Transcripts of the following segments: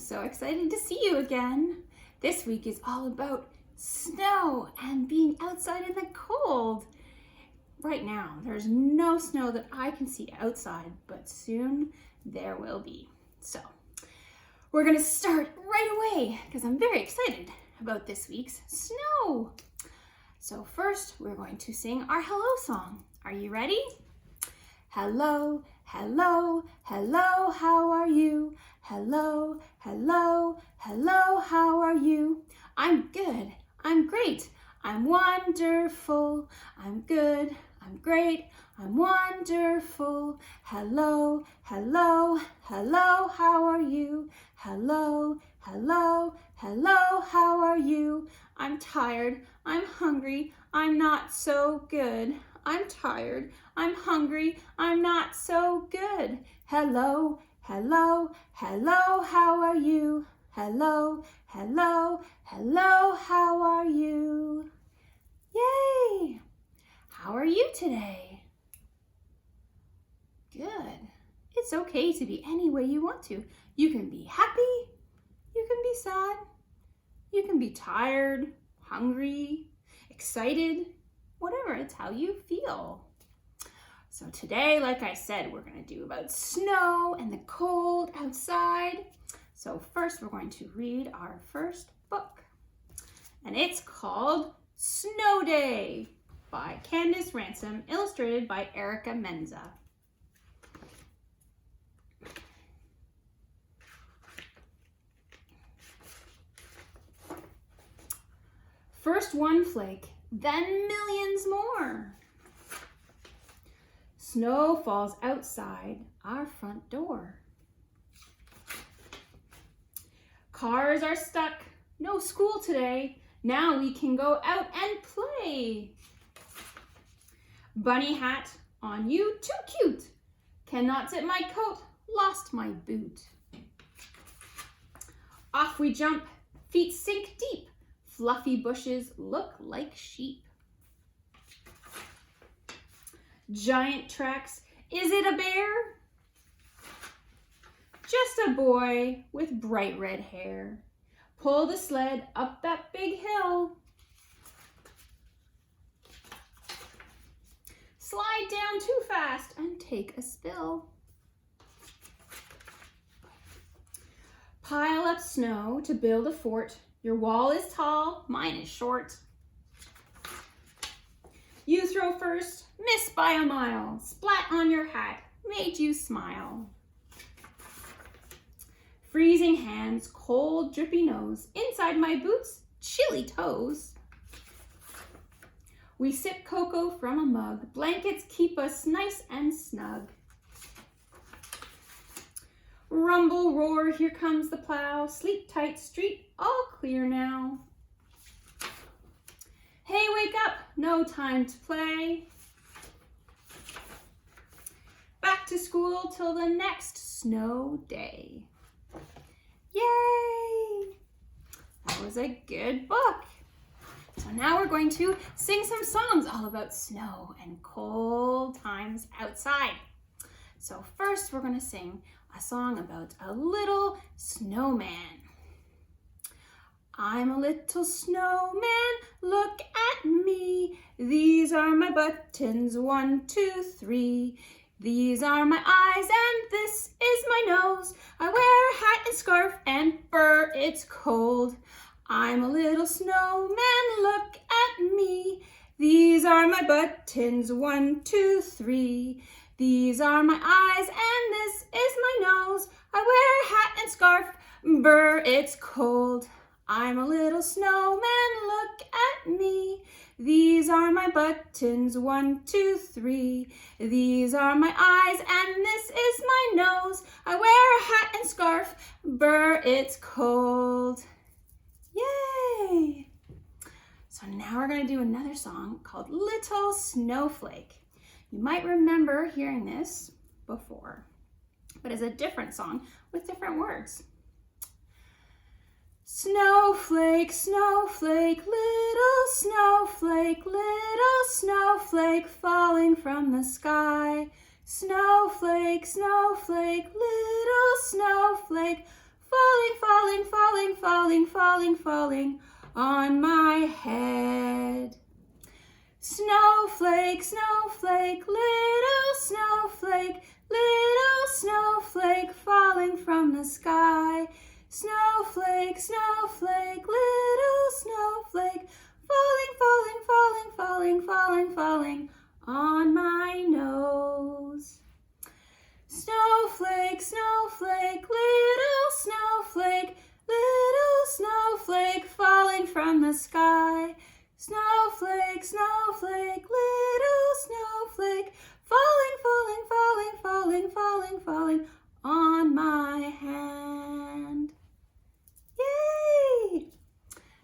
so excited to see you again. This week is all about snow and being outside in the cold. Right now, there's no snow that I can see outside, but soon there will be. So we're gonna start right away because I'm very excited about this week's snow. So first, we're going to sing our hello song. Are you ready? Hello, hello, hello, how are you? Hello, hello, hello, how are you? I'm good, I'm great, I'm wonderful. I'm good, I'm great, I'm wonderful. Hello, hello, hello, how are you? Hello, hello, hello, how are you? I'm tired, I'm hungry, I'm not so good. I'm tired, I'm hungry, I'm not so good. Hello, hello, hello, how are you? Hello, hello, hello, how are you? Yay! How are you today? Good. It's okay to be any way you want to. You can be happy, you can be sad, you can be tired, hungry, excited, whatever, it's how you feel. So today, like I said, we're going to do about snow and the cold outside. So first, we're going to read our first book, and it's called Snow Day by Candace Ransom, illustrated by Erica Menza. First one flake, then millions more. Snow falls outside our front door. Cars are stuck, no school today. Now we can go out and play. Bunny hat on you, too cute. Cannot zip my coat, lost my boot. Off we jump, feet sink deep. Fluffy bushes look like sheep. Giant tracks, is it a bear? Just a boy with bright red hair. Pull the sled up that big hill. Slide down too fast and take a spill. Pile up snow to build a fort. Your wall is tall, mine is short. You throw first, miss by a mile. Splat on your hat, made you smile. Freezing hands, cold drippy nose. Inside my boots, chilly toes. We sip cocoa from a mug. Blankets keep us nice and snug. Rumble, roar, here comes the plow. Sleep tight, street, all clear now. Hey, wake up, no time to play. Back to school till the next snow day. Yay! That was a good book. So now we're going to sing some songs all about snow and cold times outside. So first we're going to sing a song about a little snowman. I'm a little snowman, look at me. These are my buttons, 1, 2, 3. These are my eyes and this is my nose. I wear a hat and scarf and fur, it's cold. I'm a little snowman, look at me. These are my buttons, 1, 2, 3. These are my eyes and this is my nose. I wear a hat and scarf, brr, it's cold. I'm a little snowman, look at me. These are my buttons, 1, 2, 3. These are my eyes and this is my nose. I wear a hat and scarf, brr, it's cold. Yay! So now we're going to do another song called Little Snowflake. You might remember hearing this before, but it's a different song with different words. Snowflake, snowflake, little snowflake falling from the sky. Snowflake, snowflake, little snowflake falling, falling, falling, falling, falling on my head. Snowflake, snowflake, little snowflake, falling from the sky. Snowflake, snowflake, little snowflake, falling, falling, falling, falling, falling, falling on my nose. Snowflake, snowflake, little snowflake, falling from the sky. Snowflake, snowflake, little snowflake, falling, falling, falling, falling, falling, falling on my hand. Yay!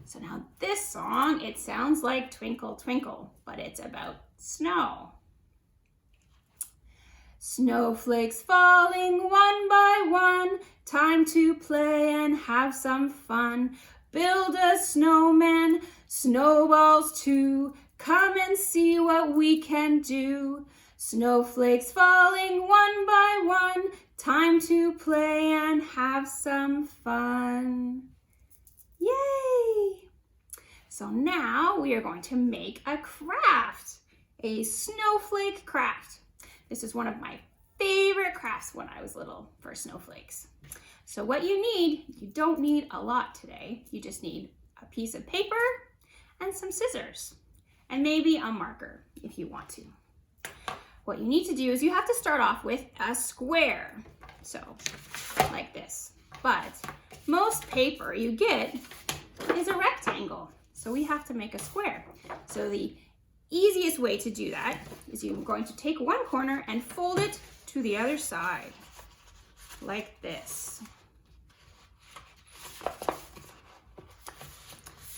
So now this song, it sounds like Twinkle, Twinkle, but it's about snow. Snowflakes falling one by one, time to play and have some fun. Build a snowman, snowballs too, come and see what we can do. Snowflakes falling one by one, time to play and have some fun. Yay! So now we are going to make a craft, a snowflake craft. This is one of my favorite crafts when I was little for snowflakes. So what you need, you don't need a lot today. You just need a piece of paper and some scissors and maybe a marker if you want to. What you need to do is you have to start off with a square. So like this. But most paper you get is a rectangle. So we have to make a square. So the easiest way to do that is you're going to take one corner and fold it to the other side, like this.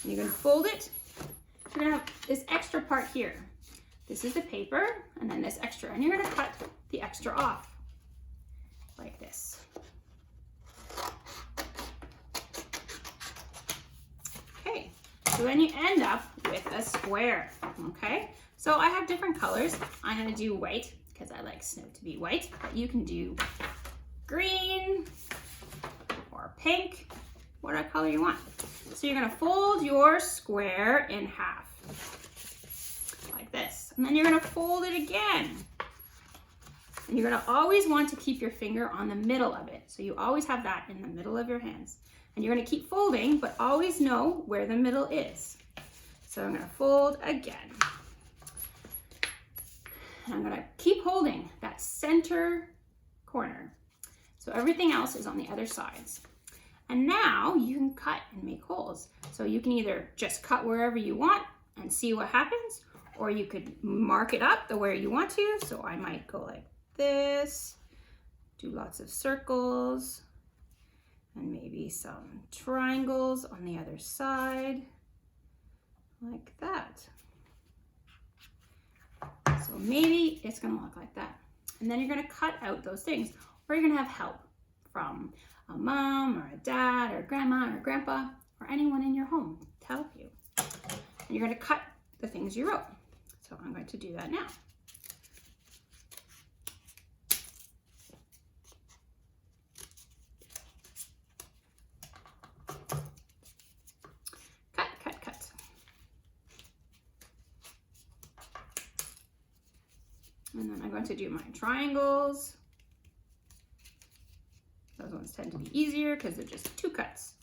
And you're going to fold it. You're going to have this extra part here. This is the paper, and then this extra, and you're going to cut the extra off, like this. Okay, so then you end up with a square, okay? So I have different colors. I'm going to do white because I like snow to be white, but you can do green or pink, whatever color you want. So you're going to fold your square in half, like this. And then you're going to fold it again. And you're going to always want to keep your finger on the middle of it. So you always have that in the middle of your hands. And you're going to keep folding, but always know where the middle is. So I'm going to fold again. And I'm going to keep holding that center corner. So everything else is on the other sides. And now you can cut and make holes. So you can either just cut wherever you want and see what happens, or you could mark it up the way you want to. So I might go like this, do lots of circles, and maybe some triangles on the other side, like that. So maybe it's gonna look like that. And then you're gonna cut out those things, or you're gonna have help from a mom or a dad or grandma or grandpa or anyone in your home to help you. And you're gonna cut the things you wrote. So I'm going to do that now. Cut, cut, cut. And then I'm going to do my triangles. Those ones tend to be easier because they're just 2 cuts.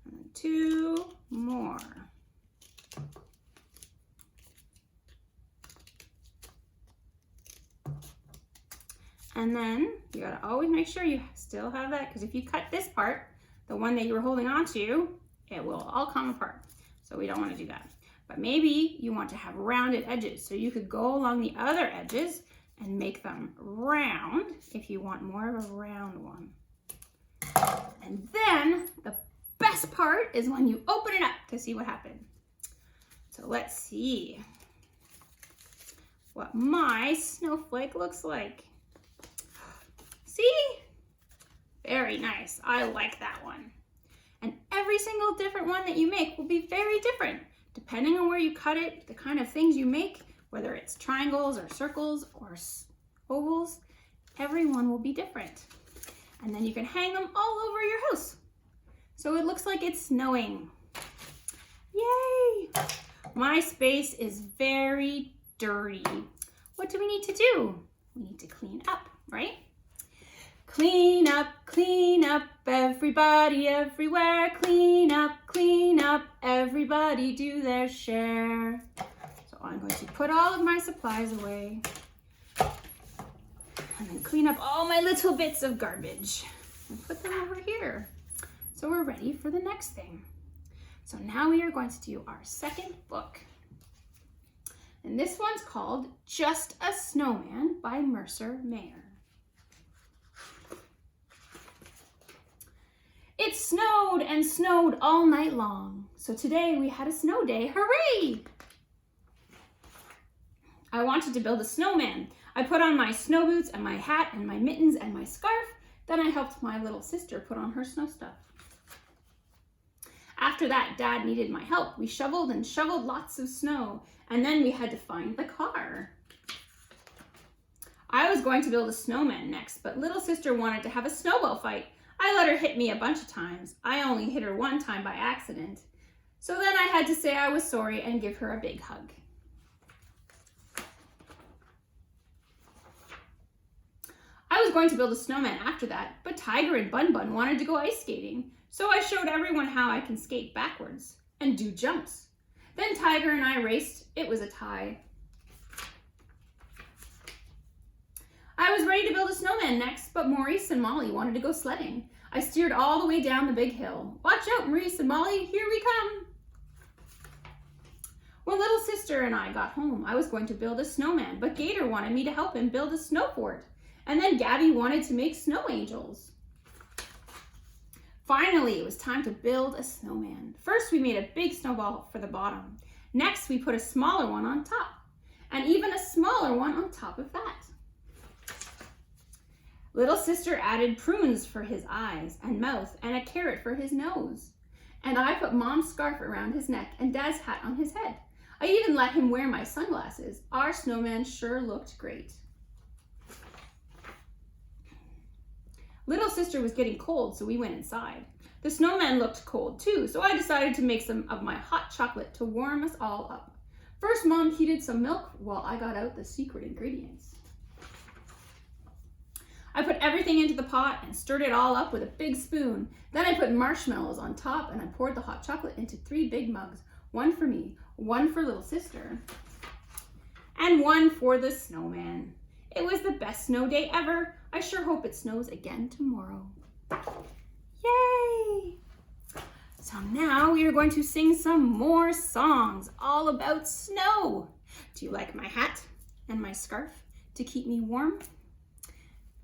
And 2 more. And then you gotta always make sure you still have that, because if you cut this part, the one that you were holding on to, it will all come apart. So we don't want to do that. But maybe you want to have rounded edges. So you could go along the other edges and make them round if you want more of a round one. And then the best part is when you open it up to see what happened. So let's see what my snowflake looks like. See? Very nice. I like that one. And every single different one that you make will be very different, depending on where you cut it, the kind of things you make, whether it's triangles or circles or ovals, every one will be different. And then you can hang them all over your house. So it looks like it's snowing. Yay! My space is very dirty. What do we need to do? We need to clean up, right? Clean up, everybody, everywhere. Clean up, everybody do their share. So I'm going to put all of my supplies away and then clean up all my little bits of garbage and put them over here. So we're ready for the next thing. So now we are going to do our second book. And this one's called Just a Snowman by Mercer Mayer. It snowed and snowed all night long. So today we had a snow day. Hooray! I wanted to build a snowman. I put on my snow boots and my hat and my mittens and my scarf. Then I helped my little sister put on her snow stuff. After that, Dad needed my help. We shoveled and shoveled lots of snow, and then we had to find the car. I was going to build a snowman next, but little sister wanted to have a snowball fight. I let her hit me a bunch of times. I only hit her one time by accident. So then I had to say I was sorry and give her a big hug. I was going to build a snowman after that, but Tiger and Bun Bun wanted to go ice skating. So I showed everyone how I can skate backwards and do jumps. Then Tiger and I raced. It was a tie. I was ready to build a snowman next, but Maurice and Molly wanted to go sledding. I steered all the way down the big hill. Watch out, Maurice and Molly, here we come. When little sister and I got home, I was going to build a snowman, but Gator wanted me to help him build a snow fort. And then Gabby wanted to make snow angels. Finally, it was time to build a snowman. First, we made a big snowball for the bottom. Next, we put a smaller one on top, and even a smaller one on top of that. Little sister added prunes for his eyes and mouth and a carrot for his nose. And I put Mom's scarf around his neck and Dad's hat on his head. I even let him wear my sunglasses. Our snowman sure looked great. Little sister was getting cold, so we went inside. The snowman looked cold too, so I decided to make some of my hot chocolate to warm us all up. First, Mom heated some milk while I got out the secret ingredients. I put everything into the pot and stirred it all up with a big spoon. Then I put marshmallows on top and I poured the hot chocolate into 3 big mugs. One for me, one for little sister, and one for the snowman. It was the best snow day ever. I sure hope it snows again tomorrow. Yay! So now we are going to sing some more songs all about snow. Do you like my hat and my scarf to keep me warm?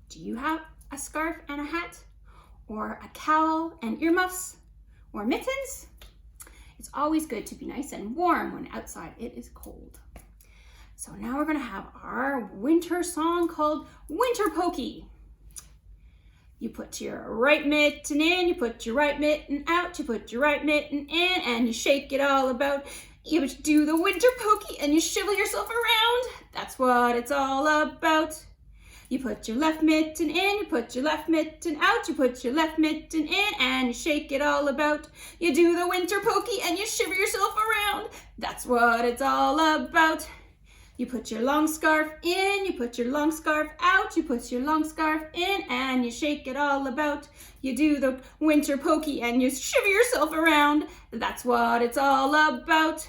Do you have a scarf and a hat, or a cowl and earmuffs, or mittens? It's always good to be nice and warm when outside it is cold. So now we're gonna have our winter song called Winter Pokey. You put your right mitten in, you put your right mitten out, you put your right mitten in, and you shake it all about. You do the winter pokey and you shiver yourself around. That's what it's all about. You put your left mitten in, you put your left mitten out, you put your left mitten in, and you shake it all about. You do the winter pokey and you shiver yourself around. That's what it's all about. You put your long scarf in, you put your long scarf out, you put your long scarf in, and you shake it all about. You do the winter pokey and you shiver yourself around. That's what it's all about.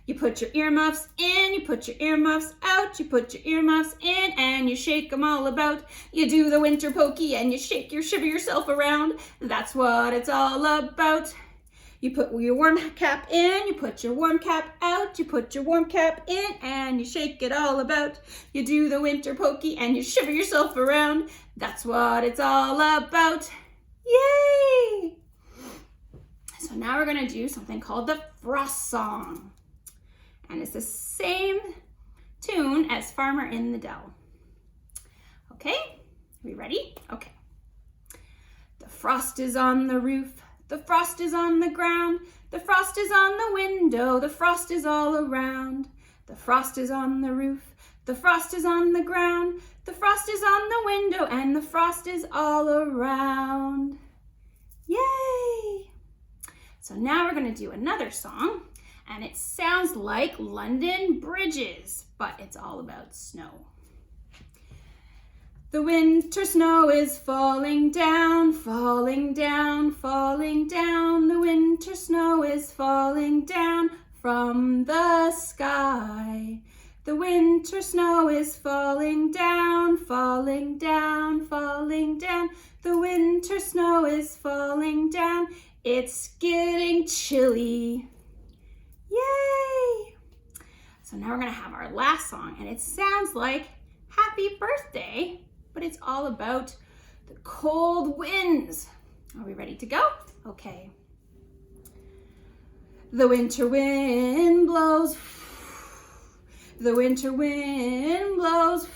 You put your earmuffs in, you put your earmuffs out, you put your earmuffs in, and you shake them all about. You do the winter pokey and you shiver yourself around. That's what it's all about. You put your warm cap in, you put your warm cap out, you put your warm cap in, and you shake it all about. You do the winter pokey and you shiver yourself around. That's what it's all about. Yay! So now we're gonna do something called the Frost Song. And it's the same tune as Farmer in the Dell. Okay, are we ready? Okay. The frost is on the roof, the frost is on the ground, the frost is on the window, the frost is all around. The frost is on the roof, The frost is on the ground, the frost is on the window, and the frost is all around. Yay! So now we're going to do another song, and it sounds like London Bridges, but it's all about snow. The winter snow is falling down, falling down, falling down. The winter snow is falling down from the sky. The winter snow is falling down, falling down, falling down. The winter snow is falling down. It's getting chilly. Yay! So now we're going to have our last song, and it sounds like Happy Birthday, but it's all about the cold winds. Are we ready to go? Okay. The winter wind blows. The winter wind blows.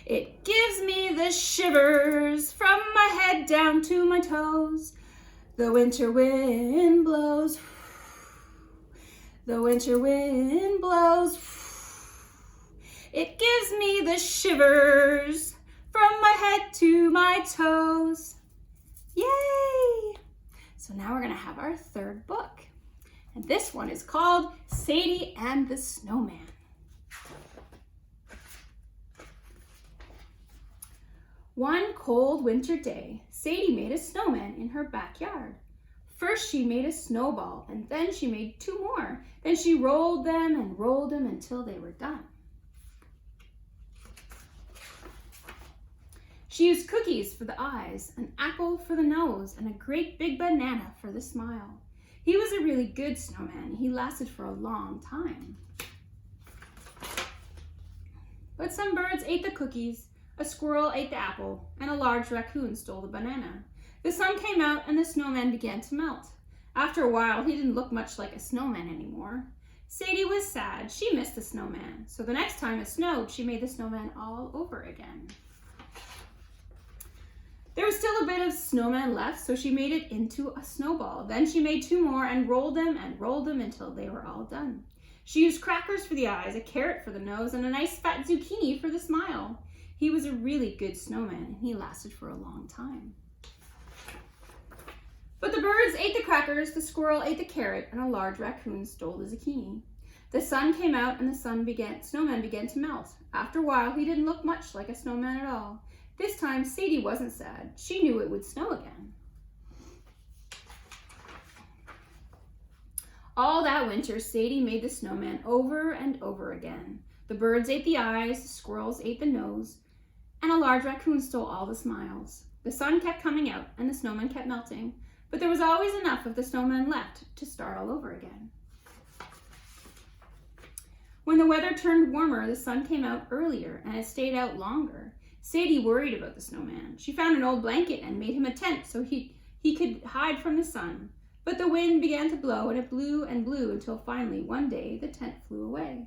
It gives me the shivers from my head down to my toes. The winter wind blows. The winter wind blows. It gives me the shivers from my head to my toes. Yay! So now we're going to have our third book. And this one is called Sadie and the Snowman. One cold winter day, Sadie made a snowman in her backyard. First she made a snowball, and then she made two more. Then she rolled them until they were done. She used cookies for the eyes, an apple for the nose, and a great big banana for the smile. He was a really good snowman. He lasted for a long time. But some birds ate the cookies, a squirrel ate the apple, and a large raccoon stole the banana. The sun came out and the snowman began to melt. After a while, he didn't look much like a snowman anymore. Sadie was sad. She missed the snowman. So the next time it snowed, she made the snowman all over again. There was still a bit of snowman left, so she made it into a snowball. Then she made two more and rolled them until they were all done. She used crackers for the eyes, a carrot for the nose, and a nice fat zucchini for the smile. He was a really good snowman, and he lasted for a long time. But the birds ate the crackers, the squirrel ate the carrot, and a large raccoon stole the zucchini. The sun came out and the snowman began to melt. After a while, he didn't look much like a snowman at all. This time, Sadie wasn't sad. She knew it would snow again. All that winter, Sadie made the snowman over and over again. The birds ate the eyes, the squirrels ate the nose, and a large raccoon stole all the smiles. The sun kept coming out and the snowman kept melting, but there was always enough of the snowman left to start all over again. When the weather turned warmer, the sun came out earlier and it stayed out longer. Sadie worried about the snowman. She found an old blanket and made him a tent so he could hide from the sun. But the wind began to blow, and it blew and blew until finally one day the tent flew away.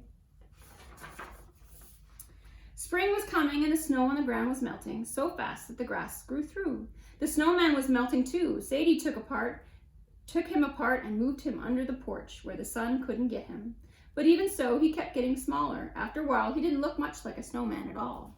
Spring was coming and the snow on the ground was melting so fast that the grass grew through. The snowman was melting too. Sadie took him apart and moved him under the porch where the sun couldn't get him. But even so, he kept getting smaller. After a while, he didn't look much like a snowman at all.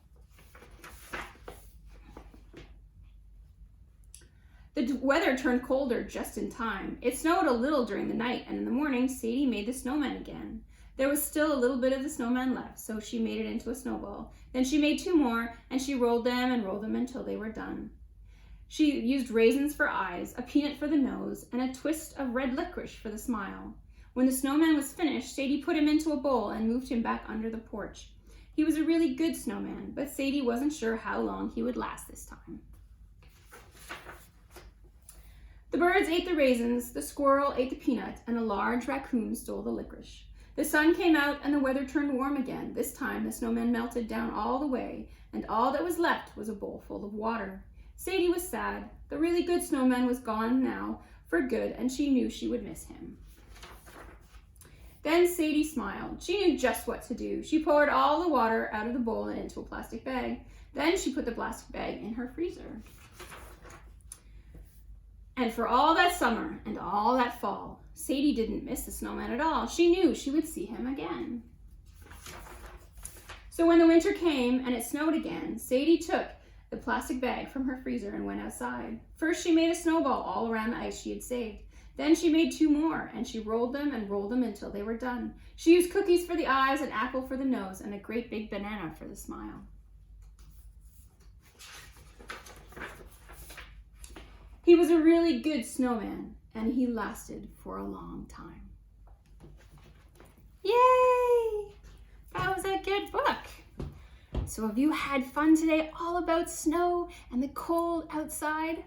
The weather turned colder just in time. It snowed a little during the night, and in the morning, Sadie made the snowman again. There was still a little bit of the snowman left, so she made it into a snowball. Then she made two more, and she rolled them until they were done. She used raisins for eyes, a peanut for the nose, and a twist of red licorice for the smile. When the snowman was finished, Sadie put him into a bowl and moved him back under the porch. He was a really good snowman, but Sadie wasn't sure how long he would last this time. The birds ate the raisins, the squirrel ate the peanut, and a large raccoon stole the licorice. The sun came out and the weather turned warm again. This time the snowman melted down all the way, and all that was left was a bowl full of water. Sadie was sad. The really good snowman was gone now for good, and she knew she would miss him. Then Sadie smiled. She knew just what to do. She poured all the water out of the bowl and into a plastic bag. Then she put the plastic bag in her freezer. And for all that summer and all that fall, Sadie didn't miss the snowman at all. She knew she would see him again. So when the winter came and it snowed again, Sadie took the plastic bag from her freezer and went outside. First, she made a snowball all around the ice she had saved. Then she made 2 more, and she rolled them until they were done. She used cookies for the eyes, an apple for the nose, and a great big banana for the smile. He was a really good snowman, and he lasted for a long time. Yay! That was a good book. So have you had fun today all about snow and the cold outside?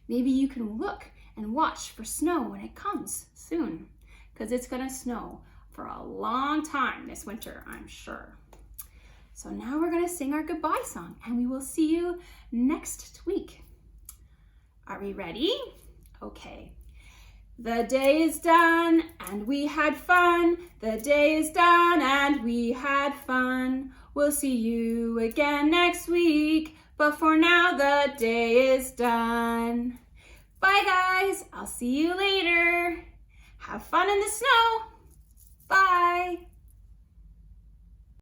Maybe you can look and watch for snow when it comes soon, because it's going to snow for a long time this winter, I'm sure. So now we're going to sing our goodbye song, and we will see you next week. Are we ready? Okay. The day is done and we had fun. The day is done and we had fun. We'll see you again next week, but for now the day is done. Bye guys, I'll see you later. Have fun in the snow. Bye.